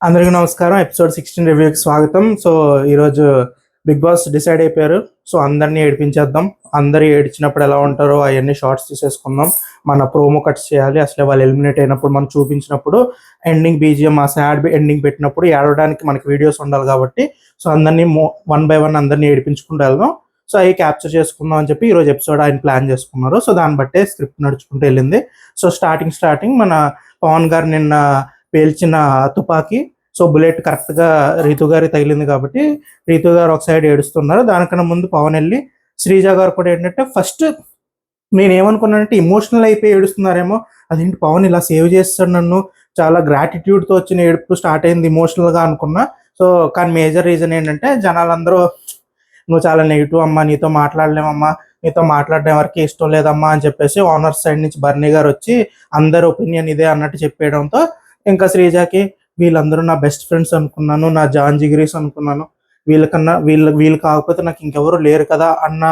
అందరికీ నమస్కారం. ఎపిసోడ్ 16 రివ్యూకి స్వాగతం. సో ఈరోజు బిగ్ బాస్ డిసైడ్ అయిపోయారు. సో అందరినీ ఏడిపించేద్దాం. అందరూ ఏడ్చినప్పుడు ఎలా ఉంటారో అవన్నీ షార్ట్స్ తీసేసుకుందాం. మన ప్రోమో కట్స్ చేయాలి. అసలే వాళ్ళు ఎలిమినేట్ అయినప్పుడు మనం చూపించినప్పుడు ఎండింగ్ బీజిఎం ఆ సాడ్ ఎండింగ్ పెట్టినప్పుడు ఏడవడానికి మనకి వీడియోస్ ఉండాలి కాబట్టి సో అందరినీ వన్ బై వన్ అందరినీ ఏడిపించుకుంటూ వెళ్దాం. సో అవి క్యాప్చర్ చేసుకుందాం అని చెప్పి ఈరోజు ఎపిసోడ్ ఆయన ప్లాన్ చేసుకున్నారు. సో దాన్ని బట్టే స్క్రిప్ట్ నడుచుకుంటూ వెళ్ళింది. సో స్టార్టింగ్ మన పవన్ గారు నిన్న పేల్చిన తుపాకీ సో బుల్లెట్ కరెక్ట్గా రీతు గారి తగిలింది కాబట్టి రీతు గారు ఒక సైడ్ ఏడుస్తున్నారు. దానికన్నా ముందు పవన్ వెళ్ళి శ్రీజ గారు కూడా ఏంటంటే ఫస్ట్ నేను ఏమనుకున్నానంటే ఎమోషనల్ అయిపోయి ఏడుస్తున్నారేమో, అదేంటి పవన్ ఇలా సేవ్ చేస్తాడు నన్ను, చాలా గ్రాటిట్యూడ్తో వచ్చిన ఏడుపు స్టార్ట్ అయింది ఎమోషనల్గా అనుకున్నా. సో కానీ మేజర్ రీజన్ ఏంటంటే జనాలందరూ నువ్వు చాలా నెగిటివ్ అమ్మా, నీతో మాట్లాడలేమమ్మా, నీతో మాట్లాడడం ఎవరికి ఇష్టం లేదమ్మా అని చెప్పేసి ఓనర్ సైడ్ నుంచి బర్నీ గారు వచ్చి అందరి ఒపీనియన్ ఇదే అన్నట్టు చెప్పేయడంతో ఇంకా శ్రీజాకి వీళ్ళందరూ నా బెస్ట్ ఫ్రెండ్స్ అనుకున్నాను, నా జాన్ జిగిరీస్ అనుకున్నాను, వీళ్ళకన్నా వీళ్ళు కాకపోతే నాకు ఇంకెవరు లేరు కదా అన్న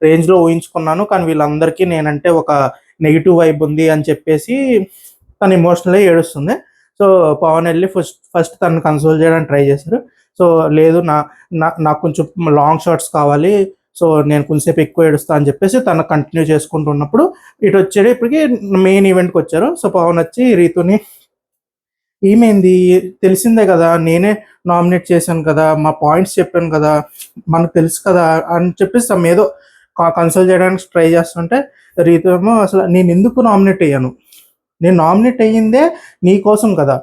రేంజ్లో ఊహించుకున్నాను. కానీ వీళ్ళందరికీ నేనంటే ఒక నెగిటివ్ వైబ్ ఉంది అని చెప్పేసి తను ఎమోషనల్గా ఏడుస్తుంది. సో పవన్ వెళ్ళి ఫస్ట్ తను కన్సోల్ చేయడానికి ట్రై చేశారు. సో లేదు నాకు కొంచెం లాంగ్ షాట్స్ కావాలి, సో నేను కొంచెంసేపు ఎక్కువ ఏడుస్తా అని చెప్పేసి తను కంటిన్యూ చేసుకుంటున్నప్పుడు ఇటు వచ్చాడు. ఇప్పటికి మెయిన్ ఈవెంట్కి వచ్చారు. సో పవన్ వచ్చి రీతుని ఏమైంది తెలిసిందే కదా, నేనే నామినేట్ చేశాను కదా, మా పాయింట్స్ చెప్పాను కదా, మనకు తెలుసు కదా అని చెప్పేసి తమ ఏదో కన్సల్ట్ చేయడానికి ట్రై చేస్తుంటే రీతు ఏమో అసలు నేను ఎందుకు నామినేట్ అయ్యాను, నేను నామినేట్ అయ్యిందే నీ కోసం కదా,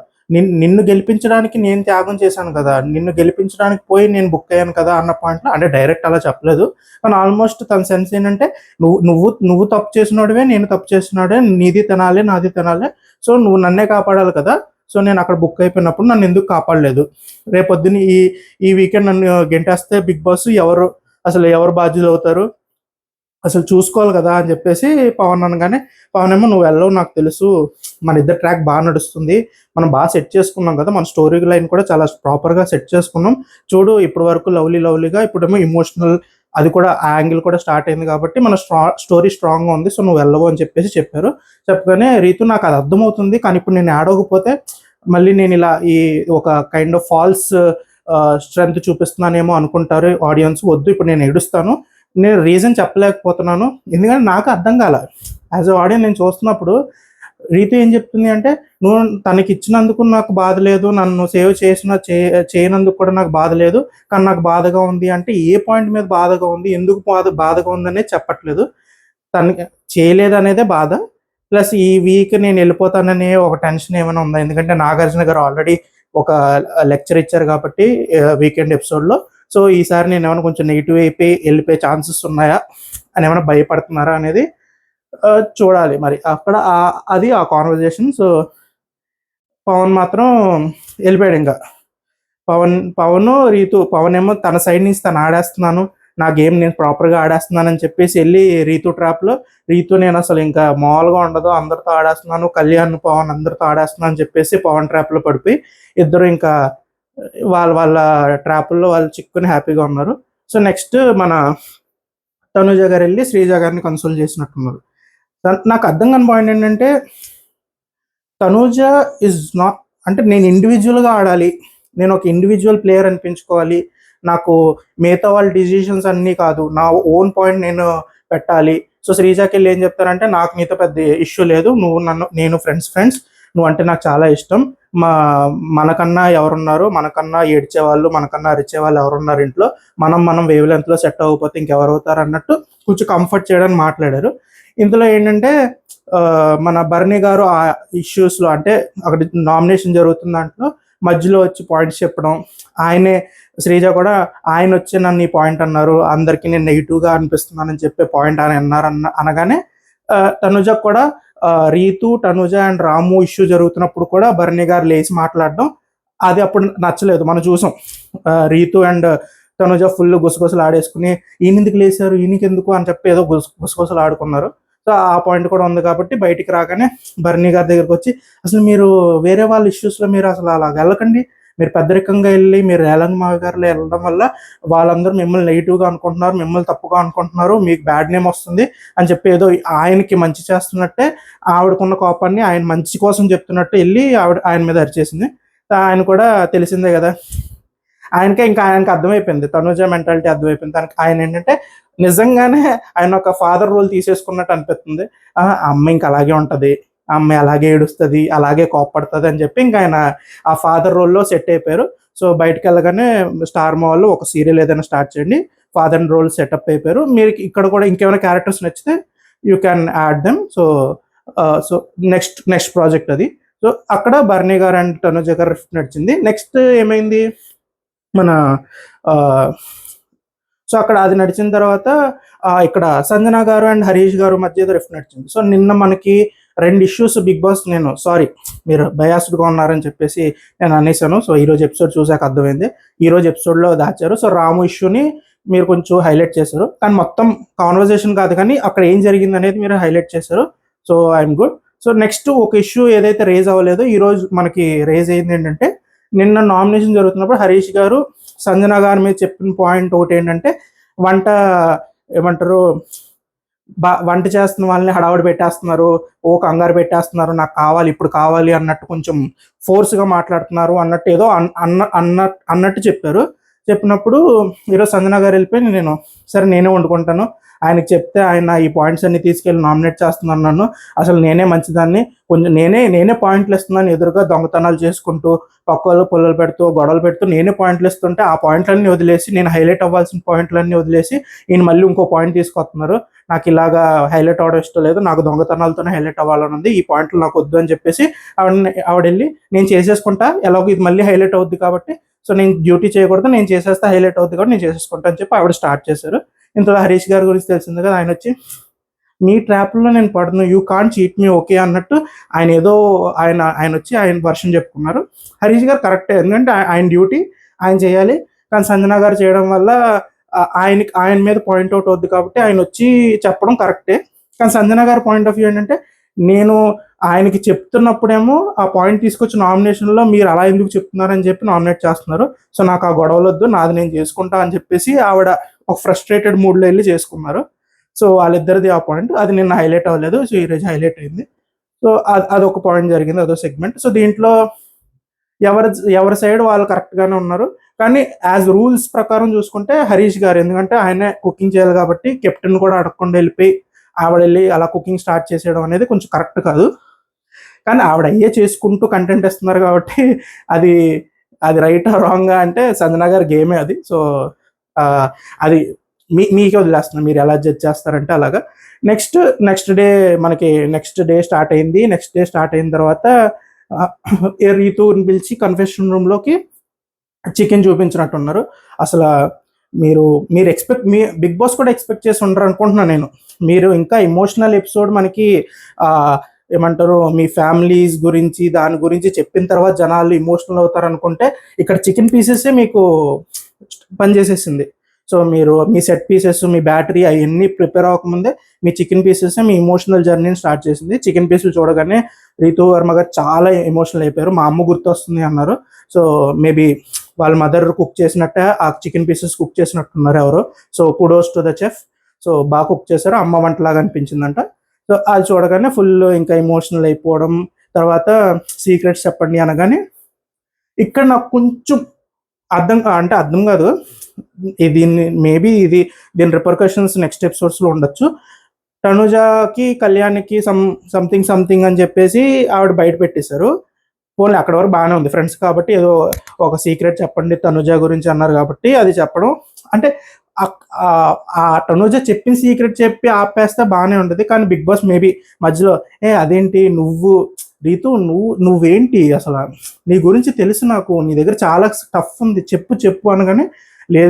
నిన్ను గెలిపించడానికి నేను త్యాగం చేశాను కదా, నిన్ను గెలిపించడానికి పోయి నేను బుక్ అయ్యాను కదా అన్న పాయింట్లో, అంటే డైరెక్ట్ అలా చెప్పలేదు కానీ ఆల్మోస్ట్ తన సెన్స్ ఏంటంటే నువ్వు తప్పు చేసినోడివే, నేను తప్పు చేసినాడే, నీది తినాలి నాది తినాలి, సో నువ్వు నన్నే కాపాడాలి కదా, సో నేను అక్కడ బుక్ అయిపోయినప్పుడు నన్ను ఎందుకు కాపాడలేదు, రేపొద్దున ఈ వీకెండ్ నన్ను గెంటేస్తే బిగ్ బాస్ ఎవరు బాధ్యులు అవుతారు, అసలు చూసుకోవాలి కదా అని చెప్పేసి పవన్ అనగానే పవన్ ఏమో నువ్వు వెళ్ళవు నాకు తెలుసు, మన ఇద్దరు ట్రాక్ బాగా నడుస్తుంది, మనం బాగా సెట్ చేసుకున్నాం కదా, మన స్టోరీ లైన్ కూడా చాలా ప్రాపర్గా సెట్ చేసుకున్నాం, చూడు ఇప్పటి వరకు లవ్లీగా ఇప్పుడేమో ఇమోషనల్ అది కూడా ఆ యాంగిల్ కూడా స్టార్ట్ అయింది కాబట్టి మన స్టోరీ స్ట్రాంగ్గా ఉంది, సో నువ్వు వెళ్ళవు అని చెప్పేసి చెప్పారు. చెప్పగానే రీతు నాకు అది అర్థమవుతుంది కానీ ఇప్పుడు నేను ఆడకపోతే మళ్ళీ నేను ఇలా ఈ ఒక కైండ్ ఆఫ్ ఫాల్స్ స్ట్రెంగ్త్ చూపిస్తున్నానేమో అనుకుంటారు ఆడియన్స్, వద్దు ఇప్పుడు నేను ఏడుస్తాను, నేను రీజన్ చెప్పలేకపోతున్నాను ఎందుకంటే నాకు అర్థం కాల. యాజ్ అ ఆడియన్స్ నేను చూస్తున్నప్పుడు రీతు ఏం చెప్తుంది అంటే నువ్వు తనకి ఇచ్చినందుకు నాకు బాధ లేదు, నన్ను సేవ్ చేయనందుకు కూడా నాకు బాధ లేదు, కానీ నాకు బాధగా ఉంది అంటే ఏ పాయింట్ మీద బాధగా ఉంది, ఎందుకు బాధగా ఉందనేది చెప్పట్లేదు, తనకి చేయలేదు అనేదే బాధ, ప్లస్ ఈ వీక్ నేను వెళ్ళిపోతాననే ఒక టెన్షన్ ఏమైనా ఉందా, ఎందుకంటే నాగార్జున గారు ఆల్రెడీ ఒక లెక్చర్ ఇచ్చారు కాబట్టి వీకెండ్ ఎపిసోడ్లో, సో ఈసారి నేను ఏమైనా కొంచెం నెగిటివ్ అయిపోయి వెళ్ళిపోయే ఛాన్సెస్ ఉన్నాయా అని ఏమైనా భయపడుతున్నారా అనేది చూడాలి మరి అక్కడ అది ఆ కాన్వర్జేషన్. సో పవన్ మాత్రం వెళ్ళిపోయాడు. ఇంకా పవన్ ఏమో తన సైడ్ నుంచి తను ఆడేస్తున్నాను, నా గేమ్ నేను ప్రాపర్గా ఆడేస్తున్నానని చెప్పేసి వెళ్ళి రీతు ట్రాప్లో నేను అసలు ఇంకా మామూలుగా ఉండదు, అందరితో ఆడేస్తున్నాను, కళ్యాణ్ పవన్ అందరితో ఆడేస్తున్నాను అని చెప్పేసి పవన్ ట్రాప్లో పడిపోయి ఇద్దరు ఇంకా వాళ్ళ ట్రాపుల్లో వాళ్ళు చిక్కుని హ్యాపీగా ఉన్నారు. సో నెక్స్ట్ మన తనుజ గారు వెళ్ళి శ్రీజ గారిని కన్సోల్ చేసినట్టున్నారు. నాకు అర్థం కాని పాయింట్ ఏంటంటే తనూజ ఇస్ నాట్, అంటే నేను ఇండివిజువల్గా ఆడాలి, నేను ఒక ఇండివిజువల్ ప్లేయర్ అనిపించుకోవాలి, నాకు మిగతా వాళ్ళ డిసిషన్స్ అన్నీ కాదు, నా ఓన్ పాయింట్ నేను పెట్టాలి. సో శ్రీజాకి వెళ్ళి ఏం చెప్తారంటే నాకు నీతో పెద్ద ఇష్యూ లేదు, నేను ఫ్రెండ్స్ నువ్వు అంటే నాకు చాలా ఇష్టం, మనకన్నా ఎవరున్నారు, మనకన్నా ఏడ్చేవాళ్ళు మనకన్నా అరిచేవాళ్ళు ఎవరున్నారు ఇంట్లో, మనం వేవ్ లెంత్లో సెట్ అవ్వకపోతే ఇంకెవరు అవుతారు అన్నట్టు కొంచెం కంఫర్ట్ చేయడానికి మాట్లాడారు. ఇందులో ఏంటంటే మన భరణి గారు ఆ ఇష్యూస్లో అంటే అక్కడ నామినేషన్ జరుగుతున్న దాంట్లో మధ్యలో వచ్చి పాయింట్స్ చెప్పడం, ఆయనే శ్రీజ కూడా ఆయన వచ్చి నన్ను ఈ పాయింట్ అన్నారు, అందరికీ నేను నెగిటివ్గా అనిపిస్తున్నానని చెప్పే పాయింట్ ఆయన అనగానే తనుజ కూడా రీతు తనుజ అండ్ రాము ఇష్యూ జరుగుతున్నప్పుడు కూడా భరణి గారు లేచి మాట్లాడడం అది అప్పుడు నచ్చలేదు. మనం చూసాం రీతు అండ్ తనుజ ఫుల్ గుసగుసలు ఆడేసుకుని ఈయనెందుకు లేచారు ఈయనకెందుకు అని చెప్పి ఏదో గుసగుసలు ఆడుకున్నారు. సో ఆ పాయింట్ కూడా ఉంది కాబట్టి బయటికి రాగానే భరణి గారి దగ్గరకు వచ్చి అసలు మీరు వేరే వాళ్ళ ఇష్యూస్లో మీరు అసలు అలా వెళ్ళకండి, మీరు పెద్దరికంగా వెళ్ళి మీరు రేలంగ్ మావి గారిలో వెళ్ళడం వల్ల వాళ్ళందరూ మిమ్మల్ని నెగిటివ్గా అనుకుంటున్నారు, మిమ్మల్ని తప్పుగా అనుకుంటున్నారు, మీకు బ్యాడ్ నేమ్ వస్తుంది అని చెప్పి ఏదో ఆయనకి మంచి చేస్తున్నట్టే ఆవిడకున్న కోపాన్ని ఆయన మంచి కోసం చెప్తున్నట్టు వెళ్ళి ఆయన మీద అరిచేసింది. ఆయన కూడా తెలిసిందే కదా, ఆయనకి అర్థమైపోయింది, తనుజ మెంటాలిటీ అర్థమైపోయింది తనకి. ఆయన ఏంటంటే నిజంగానే ఆయన ఒక ఫాదర్ రోల్ తీసేసుకున్నట్టు అనిపిస్తుంది. ఆ అమ్మ ఇంక అలాగే ఉంటుంది, ఆ అమ్మాయి అలాగే ఏడుస్తుంది, అలాగే కోప్పడుతుంది అని చెప్పి ఇంకా ఆయన ఆ ఫాదర్ రోల్లో సెట్ అయిపోయారు. సో బయటకు వెళ్ళగానే స్టార్ మా వాళ్ళు ఒక సీరియల్ ఏదైనా స్టార్ట్ చేయండి, ఫాదర్ రోల్ సెటప్ అయిపోయారు. మీరు ఇక్కడ కూడా ఇంకేమైనా క్యారెక్టర్స్ నచ్చితే you can add them. So so next project అది. సో అక్కడ బర్నీ గారు అండ్ తనుజ గారు నడిచింది. నెక్స్ట్ ఏమైంది మన సో అక్కడ అది నడిచిన తర్వాత ఇక్కడ సంజన గారు అండ్ హరీష్ గారు మధ్య రిఫ్ట్ నడిచింది. సో నిన్న మనకి 2 ఇష్యూస్ బిగ్ బాస్, నేను సారీ మీరు బయాస్డ్గా ఉన్నారని చెప్పేసి నేను అనేసాను. సో ఈరోజు ఎపిసోడ్ చూసాక అర్థమైంది, ఈరోజు ఎపిసోడ్లో దాచారు. సో రాము ఇష్యూని మీరు కొంచెం హైలైట్ చేశారు, కానీ మొత్తం కాన్వర్జేషన్ కాదు కానీ అక్కడ ఏం జరిగింది అనేది మీరు హైలైట్ చేశారు. So I'm good. So next ఒక ఇష్యూ ఏదైతే రేజ్ అవ్వలేదో ఈరోజు మనకి రేజ్ అయింది ఏంటంటే, నిన్న నామినేషన్ జరుగుతున్నప్పుడు హరీష్ గారు సంజన గారి మీద చెప్పిన పాయింట్ ఒకటి ఏంటంటే, వంట ఏమంటారు వంట చేస్తున్న వాళ్ళని హడావుడి పెట్టేస్తున్నారు, ఓ కంగారు పెట్టేస్తున్నారు, నాకు కావాలి ఇప్పుడు కావాలి అన్నట్టు కొంచెం ఫోర్స్గా మాట్లాడుతున్నారు అన్నట్టు ఏదో అన్నట్టు చెప్పారు. చెప్పినప్పుడు ఈరోజు సంజన గారు వెళ్ళిపోయి నేను సరే నేనే వండుకుంటాను, ఆయనకి చెప్తే ఆయన ఈ పాయింట్స్ అన్ని తీసుకెళ్ళి నామినేట్ చేస్తున్నాను నన్ను, అసలు నేనే మంచిదాన్ని, కొంచెం నేనే పాయింట్లు ఇస్తున్నాను, ఎదురుగా దొంగతనాలు చేసుకుంటూ పక్కలు పొల్లలు పెడుతూ గొడవలు పెడుతూ నేనే పాయింట్లు ఇస్తుంటే ఆ పాయింట్లన్నీ వదిలేసి, నేను హైలైట్ అవ్వాల్సిన పాయింట్లన్నీ వదిలేసి ఈయన మళ్ళీ ఇంకో పాయింట్ తీసుకొస్తున్నారు, నాకు ఇలాగా హైలైట్ అవ్వడం ఇష్టం లేదు, నాకు దొంగతనాలతోనే హైలైట్ అవ్వాలని ఉంది, ఈ పాయింట్లు నాకు వద్దు అని చెప్పేసి ఆవిడ వెళ్ళి నేను చేసేసుకుంటా, ఎలాగో ఇది మళ్ళీ హైలైట్ అవుద్ది కాబట్టి, సో నేను డ్యూటీ చేయకూడదు, నేను చేసేస్తా, హైలైట్ అవుద్ది కాబట్టి నేను చేసేసుకుంటా అని చెప్పి ఆవిడ స్టార్ట్ చేశారు. ఇంతలో హరీష్ గారి గురించి తెలిసింది కదా, ఆయన వచ్చి మీ ట్రాప్లో నేను పడను, you can't cheat me okay అన్నట్టు ఆయన ఏదో ఆయన వచ్చి ఆయన వర్షన్ చెప్పుకున్నారు. హరీష్ గారు కరెక్టే, ఎందుకంటే ఆయన డ్యూటీ ఆయన చేయాలి, కానీ సంజన గారు చేయడం వల్ల ఆయన మీద పాయింట్ అవుట్ అవుద్ది కాబట్టి ఆయన వచ్చి చెప్పడం కరెక్టే. కానీ సంజన గారి పాయింట్ ఆఫ్ వ్యూ ఏంటంటే, నేను ఆయనకి చెప్తున్నప్పుడేమో ఆ పాయింట్ తీసుకొచ్చి నామినేషన్లో మీరు అలా ఎందుకు చెప్తున్నారని చెప్పి నామినేట్ చేస్తున్నారు, సో నాకు ఆ గొడవలొద్దు, నాది నేను చేసుకుంటా అని చెప్పేసి ఆవిడ ఒక ఫ్రస్ట్రేటెడ్ మూడ్లో వెళ్ళి చేసుకున్నారు. సో వాళ్ళిద్దరిది ఆ పాయింట్, అది నిన్న హైలైట్ అవ్వలేదు, సో ఈరోజు హైలైట్ అయింది. సో అదొక పాయింట్ జరిగింది, అదో సెగ్మెంట్. సో దీంట్లో ఎవరి సైడ్ వాళ్ళు కరెక్ట్గానే ఉన్నారు, కానీ యాజ్ రూల్స్ ప్రకారం చూసుకుంటే హరీష్ గారు, ఎందుకంటే ఆయనే కుకింగ్ చేయాలి కాబట్టి కెప్టెన్ కూడా అడగకుండా వెళ్ళిపోయి ఆవిడ వెళ్ళి అలా కుకింగ్ స్టార్ట్ చేసేయడం అనేది కొంచెం కరెక్ట్ కాదు. కానీ ఆవిడ అయ్యే చేసుకుంటూ కంటెంట్ ఇస్తున్నారు కాబట్టి అది రైట్ రాంగ్ అంటే సంజన గారి గేమే అది. సో అది మీకే వదిలేస్తున్నాను, మీరు ఎలా జడ్జ్ చేస్తారంటే అలాగా. నెక్స్ట్ డే మనకి నెక్స్ట్ డే స్టార్ట్ అయింది. నెక్స్ట్ డే స్టార్ట్ అయిన తర్వాత రీతుని పిలిచి కన్ఫెషన్ రూమ్లోకి చికెన్ చూపించినట్టున్నారు. అసలు మీరు మీ బిగ్ బాస్ కూడా ఎక్స్పెక్ట్ చేసి ఉండరు అనుకుంటున్నాను నేను. మీరు ఇంకా ఎమోషనల్ ఎపిసోడ్ మనకి ఏమంటారు మీ ఫ్యామిలీస్ గురించి దాని గురించి చెప్పిన తర్వాత జనాలు ఎమోషనల్ అవుతారు అనుకుంటే, ఇక్కడ చికెన్ పీసెసే మీకు పనిచేసేసింది. సో మీరు మీ సెట్ పీసెస్, మీ బ్యాటరీ అవన్నీ ప్రిపేర్ అవ్వకముందే మీ చికెన్ పీసెస్ మీ ఎమోషనల్ జర్నీని స్టార్ట్ చేసింది. చికెన్ పీసులు చూడగానే రీతూ వర్మ గారు చాలా ఎమోషనల్ అయిపోయారు, మా అమ్మ గుర్తు వస్తుంది అన్నారు. సో మేబీ వాళ్ళ మదర్ కుక్ చేసినట్టే ఆ చికెన్ పీసెస్ కుక్ చేసినట్టున్నారు ఎవరు. So kudos to the chef. So బాగా కుక్ చేశారు, అమ్మ వంటలాగా అనిపించిందంట. సో అది చూడగానే ఫుల్ ఇంకా ఎమోషనల్ అయిపోవడం. తర్వాత సీక్రెట్స్ చెప్పండి అనగానే ఇక్కడ నాకు కొంచెం అర్థం కాదు, దీని రిపర్కషన్స్ నెక్స్ట్ ఎపిసోడ్స్లో ఉండొచ్చు. తనుజాకి కళ్యాణ్కి సంథింగ్ అని చెప్పేసి ఆవిడ బయట పెట్టేశారు. పోనీ అక్కడ వరకు బాగానే ఉంది, ఫ్రెండ్స్ కాబట్టి ఏదో ఒక సీక్రెట్ చెప్పండి తనుజ గురించి అన్నారు కాబట్టి అది చెప్పడం, అంటే ఆ తనుజ చెప్పిన సీక్రెట్ చెప్పి ఆపేస్తే బాగానే ఉంటుంది. కానీ బిగ్ బాస్ మేబీ మధ్యలో అదేంటి రీతు నువ్వేంటి అసలు, నీ గురించి తెలుసు నాకు, నీ దగ్గర చాలా టఫ్ ఉంది, చెప్పు అనగానే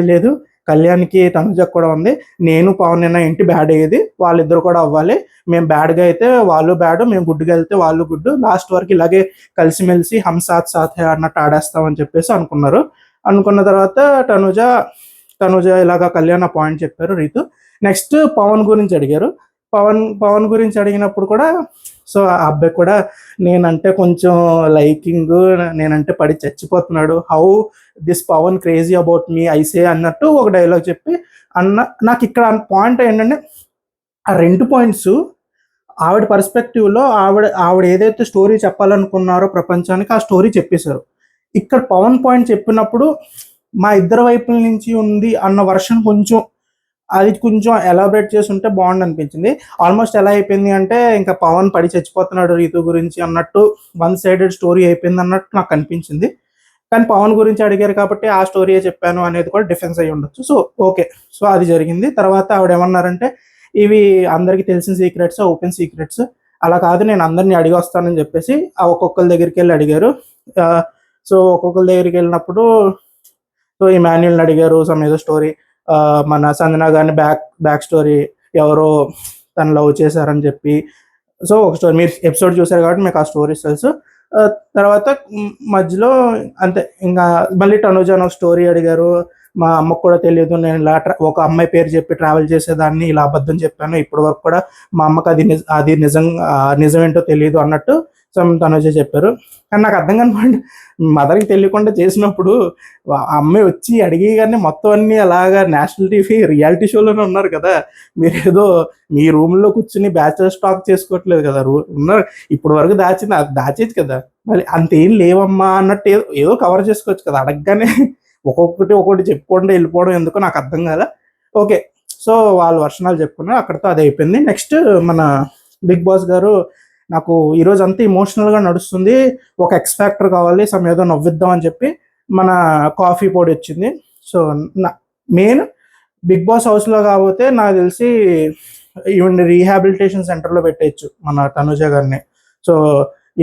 లేదు కళ్యాణ్కి తనుజకు కూడా ఉంది, నేను పవన్ నిన్న ఇంటి బ్యాడ్ అయ్యేది, వాళ్ళిద్దరు కూడా అవ్వాలి, మేము బ్యాడ్గా అయితే వాళ్ళు బ్యాడ్, మేము గుడ్డుగా వెళ్తే వాళ్ళు గుడ్డు, లాస్ట్ వరకు ఇలాగే కలిసిమెలిసి హమ్ సాత్ సాత్ అన్నట్టు ఆడేస్తామని చెప్పేసి అనుకున్న తర్వాత తనుజ ఇలాగా కళ్యాణ్ ఆ పాయింట్ చెప్పారు రీతు. నెక్స్ట్ పవన్ గురించి అడిగారు. పవన్ గురించి అడిగినప్పుడు కూడా సో ఆ అబ్బాయి కూడా నేనంటే కొంచెం లైకింగ్, నేనంటే పడి చచ్చిపోతున్నాడు, how this Pawan crazy about me I say అన్నట్టు ఒక డైలాగ్ చెప్పి నాకు ఇక్కడ పాయింట్ ఏంటంటే, ఆ 2 పాయింట్స్ ఆవిడ పర్స్పెక్టివ్లో ఆవిడ ఏదైతే స్టోరీ చెప్పాలనుకున్నారో ప్రపంచానికి ఆ స్టోరీ చెప్పేశారు. ఇక్కడ పవన్ పాయింట్ చెప్పినప్పుడు మా ఇద్దరు వైపుల నుంచి ఉంది అన్న వర్షన్ కొంచెం అది కొంచెం ఎలాబరేట్ చేసి ఉంటే బాగుండు అనిపించింది. ఆల్మోస్ట్ ఎలా అయిపోయింది అంటే ఇంకా పవన్ పడి చచ్చిపోతున్నాడు రీతు గురించి అన్నట్టు వన్ సైడెడ్ స్టోరీ అయిపోయింది అన్నట్టు నాకు అనిపించింది. కానీ పవన్ గురించి అడిగారు కాబట్టి ఆ స్టోరీయే చెప్పాను అనేది కూడా డిఫెన్స్ అయ్యి ఉండొచ్చు. సో ఓకే, సో అది జరిగింది. తర్వాత ఆవిడ ఏమన్నారంటే ఇవి అందరికీ తెలిసిన సీక్రెట్స్, ఓపెన్ సీక్రెట్స్, అలా కాదు నేను అందరినీ అడిగి వస్తానని చెప్పేసి ఆ ఒక్కొక్కరి దగ్గరికి వెళ్ళి అడిగారు. సో ఒక్కొక్కరి దగ్గరికి వెళ్ళినప్పుడు సో ఈ మాన్యుల్ని అడిగారు సమ్ ఏదో స్టోరీ, మన సంజన గారిని బ్యాక్ స్టోరీ ఎవరో తను లవ్ చేశారని చెప్పి, సో ఒక స్టోరీ మీరు ఎపిసోడ్ చూసారు కాబట్టి మీకు ఆ స్టోరీస్ తెలుసు. తర్వాత మధ్యలో అంతే ఇంకా మళ్ళీ తనుజ ఒక స్టోరీ అడిగారు. మా అమ్మకు కూడా తెలియదు, నేను ఇలా ఒక అమ్మాయి పేరు చెప్పి ట్రావెల్ చేసేదాన్ని, ఇలా అబద్ధం చెప్పాను, ఇప్పటి వరకు కూడా మా అమ్మకి అది నిజమేంటో తెలియదు అన్నట్టు తనుజ చెప్పారు. కానీ నాకు అర్థం కానివ్వండి, మదర్కి తెలియకుండా చేసినప్పుడు ఆ అమ్మాయి వచ్చి అడిగి కానీ మొత్తం అన్ని అలాగా నేషనల్ టీవీ రియాలిటీ షోలోనే ఉన్నారు కదా, మీరు ఏదో మీ రూమ్లో కూర్చుని బ్యాచులర్ స్టాక్ చేసుకోవట్లేదు కదా, ఉన్నారు ఇప్పుడు వరకు దాచేది కదా, మళ్ళీ అంతేం లేవమ్మా అన్నట్టు ఏదో కవర్ చేసుకోవచ్చు కదా, అడగగానే ఒక్కొక్కటి చెప్పుకోండి వెళ్ళిపోవడం ఎందుకో నాకు అర్థం కదా. ఓకే, సో వాళ్ళు వర్షనాలు చెప్పుకున్నారు, అక్కడితో అది అయిపోయింది. నెక్స్ట్ మన బిగ్ బాస్ గారు నాకు ఈరోజు అంతా ఇమోషనల్గా నడుస్తుంది, ఒక ఎక్స్ ఫ్యాక్టర్ కావాలి, ఏదో నవ్విద్దాం అని చెప్పి మన కాఫీ పొడి వచ్చింది. సో మెయిన్ బిగ్ బాస్ హౌస్లో కాకపోతే నాకు తెలిసి ఈవిడ రీహాబిలిటేషన్ సెంటర్లో పెట్టేయచ్చు మన తనుజ గారిని. సో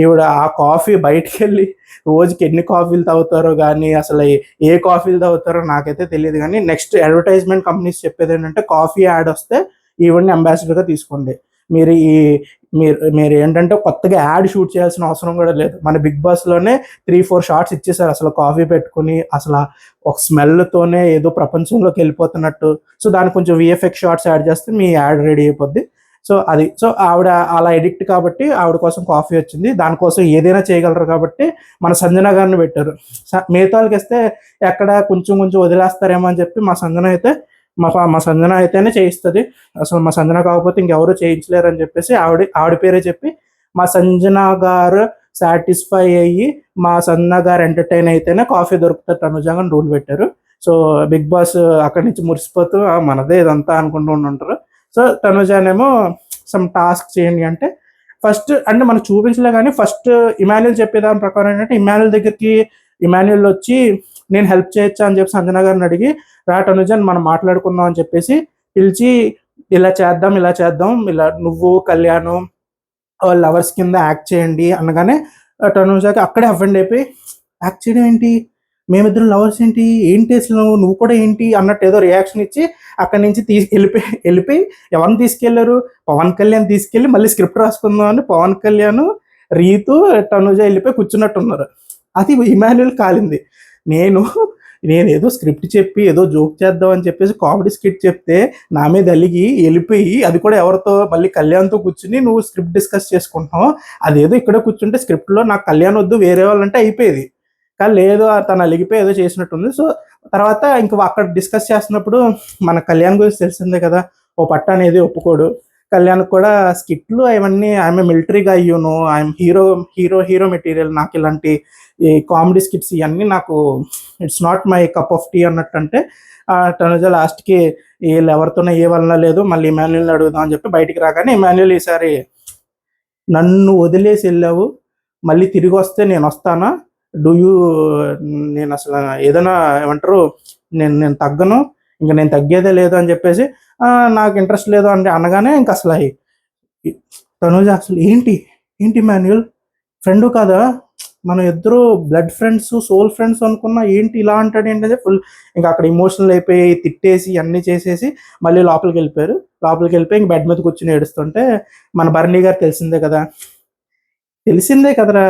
ఈవిడ ఆ కాఫీ బయటికి వెళ్ళి రోజుకి ఎన్ని కాఫీలు తాగుతారో కానీ, అసలు ఏ కాఫీలు తాగుతారో నాకైతే తెలియదు. కానీ నెక్స్ట్ అడ్వర్టైజ్మెంట్ కంపెనీస్ చెప్పేది ఏంటంటే కాఫీ యాడ్ వస్తే ఈవిడ్ని అంబాసిడర్గా తీసుకోండి. మీరు మీరు ఏంటంటే కొత్తగా యాడ్ షూట్ చేయాల్సిన అవసరం కూడా లేదు. మన బిగ్ బాస్లోనే 3-4 షార్ట్స్ ఇచ్చేసారు అసలు కాఫీ పెట్టుకుని, అసలు ఒక స్మెల్తోనే ఏదో ప్రపంచంలోకి వెళ్ళిపోతున్నట్టు. సో దానికి కొంచెం విఎఫ్ఎక్స్ షార్ట్స్ యాడ్ చేస్తే మీ యాడ్ రెడీ అయిపోద్ది. సో ఆవిడ అలా ఎడిక్ట్ కాబట్టి ఆవిడ కోసం కాఫీ వచ్చింది, దానికోసం ఏదైనా చేయగలరు కాబట్టి మన సంజన గారిని పెట్టారు. మిగతా వాళ్ళకి ఇస్తే ఎక్కడ కొంచెం వదిలేస్తారేమో అని చెప్పి మా సంజన అయితేనే చేయిస్తుంది, అసలు మా సంజన కాకపోతే ఇంకెవరు చేయించలేరు అని చెప్పేసి ఆవిడ పేరే చెప్పి మా సంజన గారు సాటిస్ఫై అయ్యి మా సంజన గారు ఎంటర్టైన్ అయితేనే కాఫీ దొరుకుతుంది తనుజంగా రూల్ పెట్టారు. సో బిగ్ బాస్ అక్కడి నుంచి మురిసిపోతూ మనదే ఇదంతా అనుకుంటూ ఉంటారు. సో తనుజానేమో సమ్ టాస్క్ చేయండి అంటే ఫస్ట్ అంటే మనకు చూపించలే కానీ ఫస్ట్ ఇమాన్యుల్ చెప్పేదాని ప్రకారం ఏంటంటే ఇమాన్యుల్ వచ్చి నేను హెల్ప్ చేయొచ్చా అని చెప్పి సంజన గారిని అడిగి రా తనుజన్ మనం మాట్లాడుకుందాం అని చెప్పేసి పిలిచి ఇలా చేద్దాం ఇలా నువ్వు కళ్యాణ్ లవర్స్ కింద యాక్ట్ చేయండి అనగానే తనుజకి అక్కడే అవ్వండి అయిపోయి యాక్ట్ చేయడం ఏంటి, మేమిద్దరు లవర్స్ ఏంటి అసలు నువ్వు కూడా ఏంటి అన్నట్టు ఏదో రియాక్షన్ ఇచ్చి అక్కడి నుంచి వెళ్ళిపోయి ఎవరిని తీసుకెళ్లారు, పవన్ కళ్యాణ్ తీసుకెళ్ళి మళ్ళీ స్క్రిప్ట్ రాసుకుందాం అని పవన్ కళ్యాణ్ రీతు తనుజ వెళ్ళిపోయి కూర్చున్నట్టున్నారు. అది ఇమాన్యుల్ కాలింది. నేను ఏదో స్క్రిప్ట్ చెప్పి ఏదో జోక్ చేద్దాం అని చెప్పేసి కామెడీ స్కిట్ చెప్తే నా మీద అలిగి వెళ్ళిపోయి, అది కూడా ఎవరితో మళ్ళీ కళ్యాణ్తో కూర్చుని నువ్వు స్క్రిప్ట్ డిస్కస్ చేసుకుంటున్నావు, అదేదో ఇక్కడ కూర్చుంటే స్క్రిప్ట్లో నాకు కళ్యాణ్ వద్దు వేరే వాళ్ళంటే అయిపోయేది, కానీ లేదు తను అలిగిపోయి ఏదో చేసినట్టుంది. సో తర్వాత ఇంకా అక్కడ డిస్కస్ చేస్తున్నప్పుడు మన కళ్యాణ్ గురించి తెలిసిందే కదా, ఓ పట్ట అనేది ఒప్పుకోడు. కళ్యాణ్ కూడా స్కిట్లు అవన్నీ ఆమె మిలిటరీగా అయ్యూను, ఐఎమ్ హీరో మెటీరియల్, నాకు ఇలాంటి ఈ కామెడీ స్కిట్స్ ఇవన్నీ నాకు it's not my cup of tea అన్నట్టు. అంటే తనుజ లాస్ట్కి వీళ్ళు ఎవరితోనే ఏ వలన లేదు, మళ్ళీ ఇమాన్యుల్ని అడుగుదాం అని చెప్పి బయటికి రాగానే ఇమాన్యుల్ ఈసారి నన్ను వదిలేసి వెళ్ళావు, మళ్ళీ తిరిగి వస్తే నేను వస్తానా, నేను అసలు ఏదైనా ఏమంటారు నేను తగ్గను, ఇంకా నేను తగ్గేదే లేదు అని చెప్పేసి నాకు ఇంట్రెస్ట్ లేదు అంటే అనగానే ఇంకా అసలు తనుజ అసలు ఏంటి మాన్యుల్ ఫ్రెండు కదా, మనం ఇద్దరు బ్లడ్ ఫ్రెండ్స్ సోల్ ఫ్రెండ్స్ అనుకున్నా ఏంటి ఇలా అంటాడు ఏంటంటే ఫుల్ ఇంకా అక్కడ ఇమోషనల్ అయిపోయి తిట్టేసి అన్నీ చేసేసి మళ్ళీ లోపలికి వెళ్ళిపోయి ఇంక బెడ్ మీద కూర్చుని ఏడుస్తుంటే మన భరణి గారు తెలిసిందే కదరా,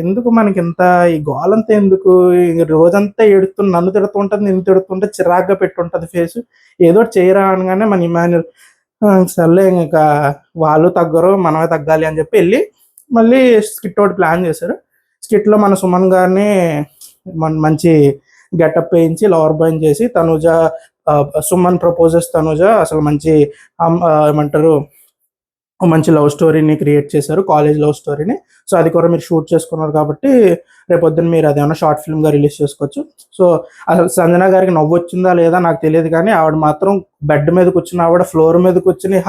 ఎందుకు మనకి ఇంత ఈ గోలంతా ఎందుకు, రోజంతా ఏడుతున్న నన్ను తిడుతుంటుంది, నిన్ను తిడుతుంటే చిరాగ్గా పెట్టుంటుంది ఫేస్, ఏదో చేయరా అనగానే మన ఇమాన్యుల్ సర్లే ఇంకా వాళ్ళు తగ్గరు మనమే తగ్గాలి అని చెప్పి వెళ్ళి మళ్ళీ స్కిట్ ఒకటి ప్లాన్ చేశారు. స్కిట్లో మన సుమన్ గారిని మంచి గెటప్ వేయించి లవర్ బాయ్ చేసి తనుజ సుమన్ ప్రపోజెస్ తనుజ అసలు మంచి ఏమంటారు మంచి లవ్ స్టోరీని క్రియేట్ చేశారు, కాలేజ్ లవ్ స్టోరీని. సో అది కూడా మీరు షూట్ చేసుకున్నారు కాబట్టి రేపొద్దున మీరు అదేమన్నా షార్ట్ ఫిల్మ్గా రిలీజ్ చేసుకోవచ్చు. సో అసలు సంజన గారికి నవ్వు వచ్చిందా లేదా నాకు తెలియదు, కానీ ఆవిడ మాత్రం బెడ్ మీద కూర్చుని, ఆవిడ ఫ్లోర్ మీద కూర్చుని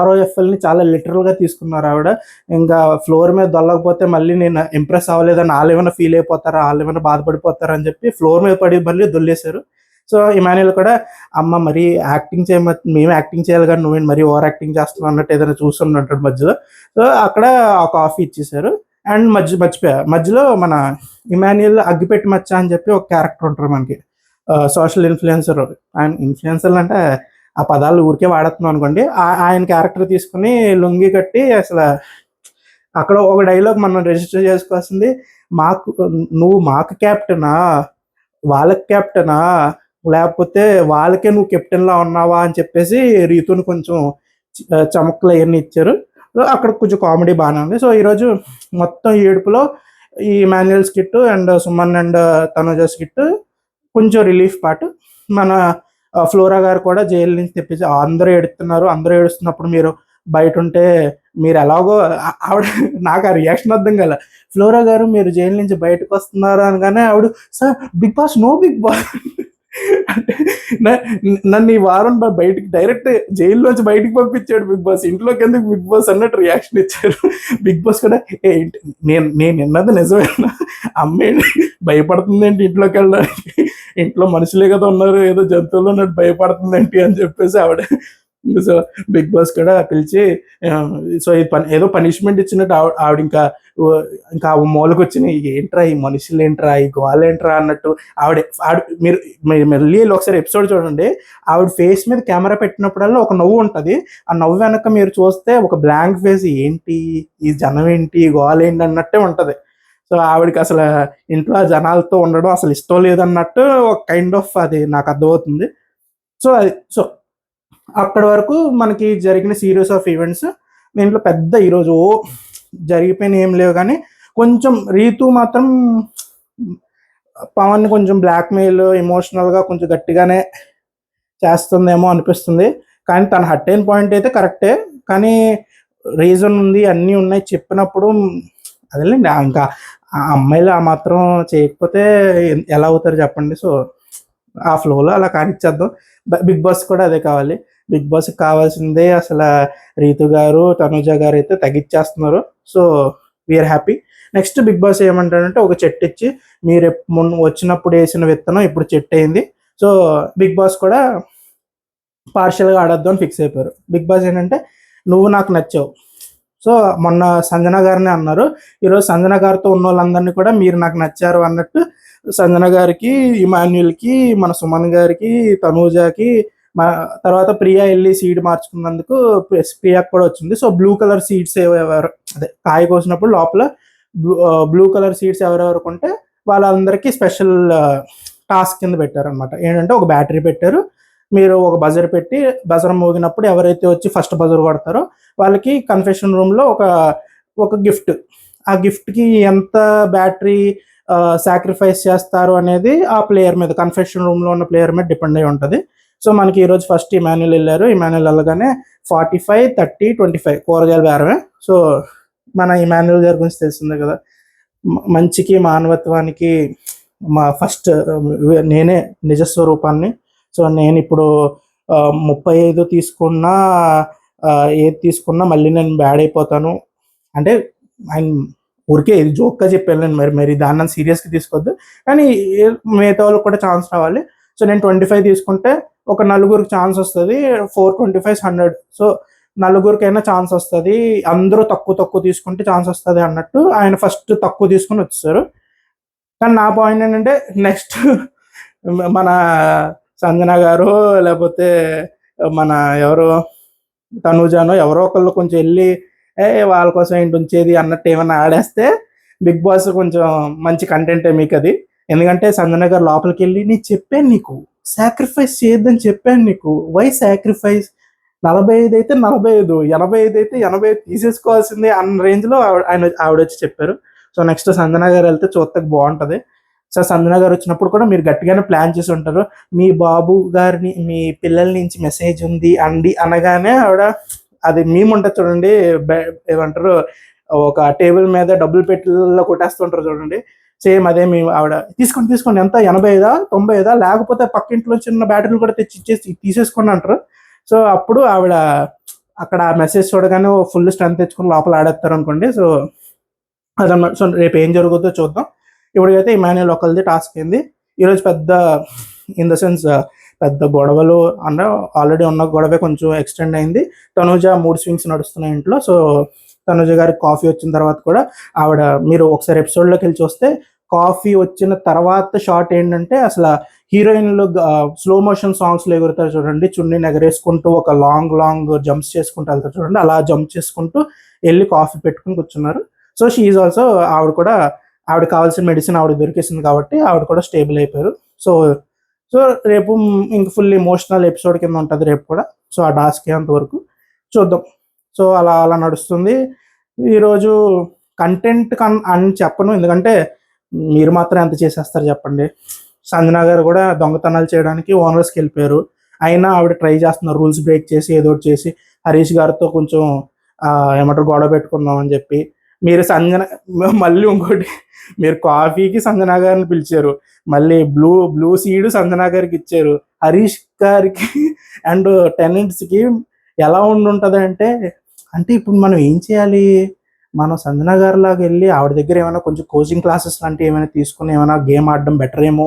ROFLని చాలా లిటరల్గా తీసుకున్నారు ఆవిడ. ఇంకా ఫ్లోర్ మీద దొల్లకపోతే మళ్ళీ నేను ఇంప్రెస్ అవ్వలేదని వాళ్ళు ఏమైనా ఫీల్ అయిపోతారా, వాళ్ళు ఏమైనా బాధపడిపోతారా అని చెప్పి ఫ్లోర్ మీద పడి మళ్ళీ దొల్లేశారు. సో ఇమాన్యుల్ కూడా, అమ్మ మరీ యాక్టింగ్ మేము యాక్టింగ్ చేయాలి కానీ నువ్వేంటి మరీ ఓవర్ యాక్టింగ్ చేస్తున్నావు అన్నట్టు ఏదైనా చూస్తుంటాడు మధ్యలో. సో అక్కడ ఆ కాఫీ ఇచ్చేసారు. అండ్ మధ్యలో మన ఇమాన్యుల్ అగ్గిపెట్టి మచ్చ అని చెప్పి ఒక క్యారెక్టర్ ఉంటారు మనకి, సోషల్ ఇన్ఫ్లుయెన్సర్. అండ్ ఇన్ఫ్లుయెన్సర్ అంటే ఆ పదాలు ఊరికే వాడుతున్నాం అనుకోండి. ఆయన క్యారెక్టర్ తీసుకుని లుంగి కట్టి అసలు అక్కడ ఒక డైలాగ్ మనం రిజిస్టర్ చేసుకోవాల్సింది, నువ్వు మాకు క్యాప్టెనా, వాళ్ళకి క్యాప్టెనా, లేకపోతే వాళ్ళకే నువ్వు కెప్టెన్లా ఉన్నావా అని చెప్పేసి రీతుని కొంచెం చమక్కులు అవన్నీ ఇచ్చారు. సో అక్కడ కొంచెం కామెడీ బాగానే ఉంది. సో ఈరోజు మొత్తం ఏడుపులో ఈ manual skit and Suman and Tanuja skit కొంచెం రిలీఫ్ పార్ట్. మన ఫ్లోరా గారు కూడా జైలు నుంచి తెప్పించి అందరూ ఏడుస్తున్నారు. అందరూ ఏడుస్తున్నప్పుడు మీరు బయట ఉంటే మీరు ఎలాగో ఆవిడ నాకు ఆ రియాక్షన్ అర్థం కాల. ఫ్లోరా గారు మీరు జైలు నుంచి బయటకు వస్తున్నారు అనగానే ఆవిడ, sir Bigg Boss no Bigg Boss అంటే నన్ను ఈ వారం బయటికి డైరెక్ట్ జైల్లోంచి బయటికి పంపించాడు బిగ్ బాస్, ఇంట్లోకి ఎందుకు బిగ్ బాస్ అన్నట్టు రియాక్షన్ ఇచ్చారు. బిగ్ బాస్ కూడా నేను విన్నది నిజమేనా, అమ్మేంటి భయపడుతుంది ఏంటి ఇంట్లోకి వెళ్ళడానికి, ఇంట్లో మనుషులే కదా ఉన్నారు, ఏదో జంతువులు ఉన్నట్టు భయపడుతుంది ఏంటి అని చెప్పేసి ఆవిడ. సో బిగ్ బాస్ కూడా పిలిచి సో ఏదో పనిష్మెంట్ ఇచ్చినట్టు ఆవిడ ఇంకా మూలకు వచ్చిన, ఏంట్రా ఈ మనుషులు ఏంట్రా, ఈ గోల్ ఏంట్రా అన్నట్టు మీరు మళ్ళీ ఒకసారి ఎపిసోడ్ చూడండి. ఆవిడ ఫేస్ మీద కెమెరా పెట్టినప్పుడల్లా ఒక నవ్వు ఉంటుంది. ఆ నవ్వు వెనక మీరు చూస్తే ఒక బ్లాంక్ ఫేస్, ఏంటి ఈ జనం ఏంటి, ఈ గోల్ ఏంటి అన్నట్టే ఉంటుంది. సో ఆవిడకి అసలు ఇంట్లో జనాలతో ఉండడం అసలు ఇష్టం లేదన్నట్టు ఒక కైండ్ ఆఫ్ అది నాకు అర్థమవుతుంది. సో అక్కడి వరకు మనకి జరిగిన సిరీస్ ఆఫ్ ఈవెంట్స్. దీంట్లో పెద్ద ఈరోజు జరిగిపోయిన ఏం లేవు, కానీ కొంచెం రీతు మాత్రం పవన్ కొంచెం బ్లాక్మెయిల్ ఎమోషనల్గా కొంచెం గట్టిగానే చేస్తుందేమో అనిపిస్తుంది. కానీ తన హట్ అయిన పాయింట్ అయితే కరెక్టే, కానీ రీజన్ ఉంది, అన్నీ ఉన్నాయి చెప్పినప్పుడు అదేలేండి. ఇంకా ఆ అమ్మాయిలు ఆ మాత్రం చేయకపోతే ఎలా అవుతారు చెప్పండి. సో ఆ ఫ్లోలో అలా కానిచ్చేద్దాం. బిగ్ బాస్ కూడా అదే కావాలి. బిగ్ బాస్కి కావాల్సిందే అసలు రీతు గారు, తనుజ గారు అయితే తగ్గిచ్చేస్తున్నారు. So we are happy. Next Bigg Boss ఏమంటాడంటే, ఒక చెట్టు ఇచ్చి మీరు వచ్చినప్పుడు వేసిన విత్తనం ఇప్పుడు చెట్టు అయింది. సో బిగ్ బాస్ కూడా పార్షియల్గా ఆడొద్దు అని ఫిక్స్ అయిపోయారు. బిగ్ బాస్ ఏంటంటే, నువ్వు నాకు నచ్చావు. సో మొన్న సంజన గారిని అన్నారు, ఈరోజు సంజన గారితో ఉన్న వాళ్ళందరినీ కూడా మీరు నాకు నచ్చారు అన్నట్టు సంజన గారికి, ఇమాన్యుల్కి, మన సుమన్ గారికి, తనూజకి, తర్వాత ప్రియా వెళ్ళి సీడ్ మార్చుకున్నందుకు ప్రియాకి కూడా వచ్చింది. సో బ్లూ కలర్ సీడ్స్ ఎవరు, అదే కాయ కోసినప్పుడు లోపల బ్లూ కలర్ సీడ్స్ ఎవరెవరికి ఉంటే వాళ్ళందరికీ స్పెషల్ టాస్క్ కింద పెట్టారనమాట. ఏంటంటే ఒక బ్యాటరీ పెట్టారు, మీరు ఒక బజర్ పెట్టి బజర్ మోగినప్పుడు ఎవరైతే వచ్చి ఫస్ట్ బజర్ కొడతారో వాళ్ళకి కన్ఫెషన్ రూమ్లో ఒక గిఫ్ట్. ఆ గిఫ్ట్కి ఎంత బ్యాటరీ సాక్రిఫైస్ చేస్తారు అనేది ఆ ప్లేయర్ మీద, కన్ఫెషన్ రూమ్లో ఉన్న ప్లేయర్ మీద డిపెండ్ అయి ఉంటుంది. సో మనకి ఈరోజు ఫస్ట్ ఇమాన్యుల్ వెళ్ళారు. ఇమాన్యుల్ వెళ్ళగానే 45, 30, 25 కూరగాయల బేరమే. సో మన ఇమాన్యుల్ గారి గురించి తెలిసిందే కదా, మంచికి మానవత్వానికి ఫస్ట్ నేనే నిజస్వరూపాన్ని. సో నేను ఇప్పుడు 35 తీసుకున్నా ఏది తీసుకున్నా మళ్ళీ నేను బ్యాడ్ అయిపోతాను అంటే, ఆయన ఊరికే ఇది జోక్గా చెప్పాను నేను, మరి దాన్ని సీరియస్గా తీసుకోవద్దు, కానీ మిగతా వాళ్ళకి కూడా ఛాన్స్ రావాలి. సో నేను 25 తీసుకుంటే ఒక నలుగురికి ఛాన్స్ వస్తుంది, 425 100. సో నలుగురికైనా ఛాన్స్ వస్తుంది, అందరూ తక్కువ తీసుకుంటే ఛాన్స్ వస్తుంది అన్నట్టు ఆయన ఫస్ట్ తక్కువ తీసుకుని వచ్చేసారు. కానీ నా పాయింట్ ఏంటంటే, నెక్స్ట్ మన సంజన గారు లేకపోతే మన ఎవరు తనూజానో ఎవరో ఒకళ్ళు కొంచెం వెళ్ళి వాళ్ళ కోసం ఏంటి ఉంచేది అన్నట్టు ఏమన్నా ఆడేస్తే బిగ్ బాస్ కొంచెం మంచి కంటెంటే మీకు అది. ఎందుకంటే సంజన గారు లోపలికి వెళ్ళి, నేను చెప్పాను నీకు సాక్రిఫైస్ చేయొద్దని చెప్పాను నీకు, వై సాక్రిఫైస్, 45 అయితే 45, 85 అయితే 85 తీసేసుకోవాల్సిందే అన్న రేంజ్లో ఆవిడ వచ్చి చెప్పారు. సో నెక్స్ట్ సంజన గారు వెళ్తే చూస్తే బాగుంటుంది. సో సంజన గారు వచ్చినప్పుడు కూడా మీరు గట్టిగానే ప్లాన్ చేసి ఉంటారు, మీ బాబు గారిని మీ పిల్లల నుంచి మెసేజ్ ఉంది అండి అనగానే ఆవిడ అది మేము ఉంటుంది చూడండి, ఏమంటారు, ఒక టేబుల్ మీద డబ్బులు పెట్టిలో కొట్టేస్తుంటారు చూడండి, సేమ్ అదే మేము ఆవిడ తీసుకోండి ఎంత 85 90 లేకపోతే పక్కింట్లో చిన్న బ్యాటరీలు కూడా తెచ్చి ఇచ్చేసి తీసేసుకోండి అంటారు. సో అప్పుడు ఆవిడ అక్కడ మెసేజ్ చూడగానే ఫుల్ స్ట్రెంత్ తెచ్చుకుని లోపల ఆడేస్తారు అనుకోండి. సో అదన్నమాట. సో రేపు ఏం జరుగుతుందో చూద్దాం. ఇప్పటికైతే ఇమాన్యుయల్ ఒకరిది టాస్క్ అయింది. ఈరోజు పెద్ద ఇన్ ద సెన్స్ పెద్ద గొడవలు అంటే ఆల్రెడీ ఉన్న గొడవే కొంచెం ఎక్స్టెండ్ అయింది. తనుజ మూడ్ స్వింగ్స్ నడుస్తున్నాయి ఇంట్లో. సో తనుజ గారికి కాఫీ వచ్చిన తర్వాత కూడా ఆవిడ, మీరు ఒకసారి ఎపిసోడ్లోకి వెళ్ళి చూస్తే కాఫీ వచ్చిన తర్వాత షార్ట్ ఏంటంటే అసలు హీరోయిన్లు స్లో మోషన్ సాంగ్స్లో ఎగురుతారు చూడండి, చున్నీని ఎగరేసుకుంటూ ఒక లాంగ్ జంప్స్ చేసుకుంటూ వెళ్తారు చూడండి, అలా జంప్ చేసుకుంటూ వెళ్ళి కాఫీ పెట్టుకుని కూర్చున్నారు. సో షీ ఈజ్ ఆల్సో, ఆవిడ కూడా ఆవిడ కావాల్సిన మెడిసిన్ ఆవిడ దొరికేసింది కాబట్టి ఆవిడ కూడా స్టేబుల్ అయిపోయారు. సో సో రేపు ఇంక ఫుల్ ఇమోషనల్ ఎపిసోడ్ కింద ఉంటుంది రేపు కూడా. సో ఆ టాస్క్ అంతవరకు చూద్దాం. సో అలా అలా నడుస్తుంది. ఈరోజు కంటెంట్ అని చెప్పను, ఎందుకంటే మీరు మాత్రం ఎంత చేసేస్తారు చెప్పండి. సంజన గారు కూడా దొంగతనాలు చేయడానికి ఓనర్స్కి వెళ్ళిపోయారు. అయినా ఆవిడ ట్రై చేస్తున్నారు రూల్స్ బ్రేక్ చేసి ఏదో ఒకటి చేసి హరీష్ గారితో కొంచెం ఏమంటారు గొడవ పెట్టుకుందాం అని చెప్పి. మీరు మళ్ళీ ఇంకోటి, మీరు కాఫీకి సంజన గారిని పిలిచారు, మళ్ళీ బ్లూ సీడ్ సంజన గారికి ఇచ్చారు. హరీష్ గారికి అండ్ టెనెంట్స్కి ఎలా ఉండుంటుంది అంటే ఇప్పుడు మనం ఏం చేయాలి, మనం సంజన గారి లాగా వెళ్ళి ఆవిడ దగ్గర ఏమైనా కొంచెం కోచింగ్ క్లాసెస్ లాంటివి ఏమైనా తీసుకుని ఏమైనా గేమ్ ఆడడం బెటర్ ఏమో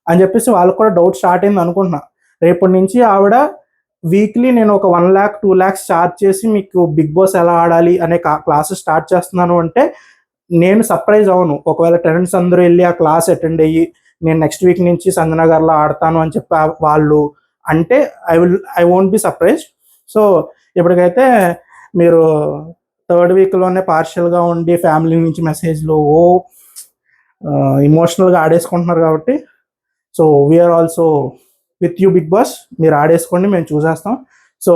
అని చెప్పేసి వాళ్ళకు కూడా డౌట్ స్టార్ట్ అయింది అనుకుంటున్నా. రేపటి నుంచి ఆవిడ వీక్లీ నేను ఒక 1 lakh 2 lakhs ఛార్జ్ చేసి మీకు బిగ్ బాస్ ఎలా ఆడాలి అనే క్లాసెస్ స్టార్ట్ చేస్తున్నాను అంటే నేను సర్ప్రైజ్ అవును. ఒకవేళ టెనెంట్స్ అందరూ వెళ్ళి ఆ క్లాస్ అటెండ్ అయ్యి నేను నెక్స్ట్ వీక్ నుంచి సంజన గారిలో ఆడతాను అని చెప్పి వాళ్ళు అంటే I won't be surprise. So ఇప్పటికైతే మీరు 3rd వీక్లోనే పార్షియల్గా ఉండి ఫ్యామిలీ నుంచి మెసేజ్లు ఇమోషనల్గా ఆడేసుకుంటున్నారు కాబట్టి, so we're also with you Bigg Boss. మీరు ఆడేసుకోండి, మేము చూసేస్తాం. సో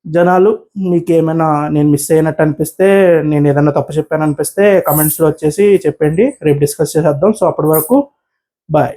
జనాలు మీకు ఏమైనా నేను మిస్ అయినట్టు అనిపిస్తే, నేను ఏదైనా తప్పు చెప్పాను అనిపిస్తే కమెంట్స్లో వచ్చేసి చెప్పండి, రేపు డిస్కస్ చేసేద్దాం. సో అప్పటి వరకు బాయ్.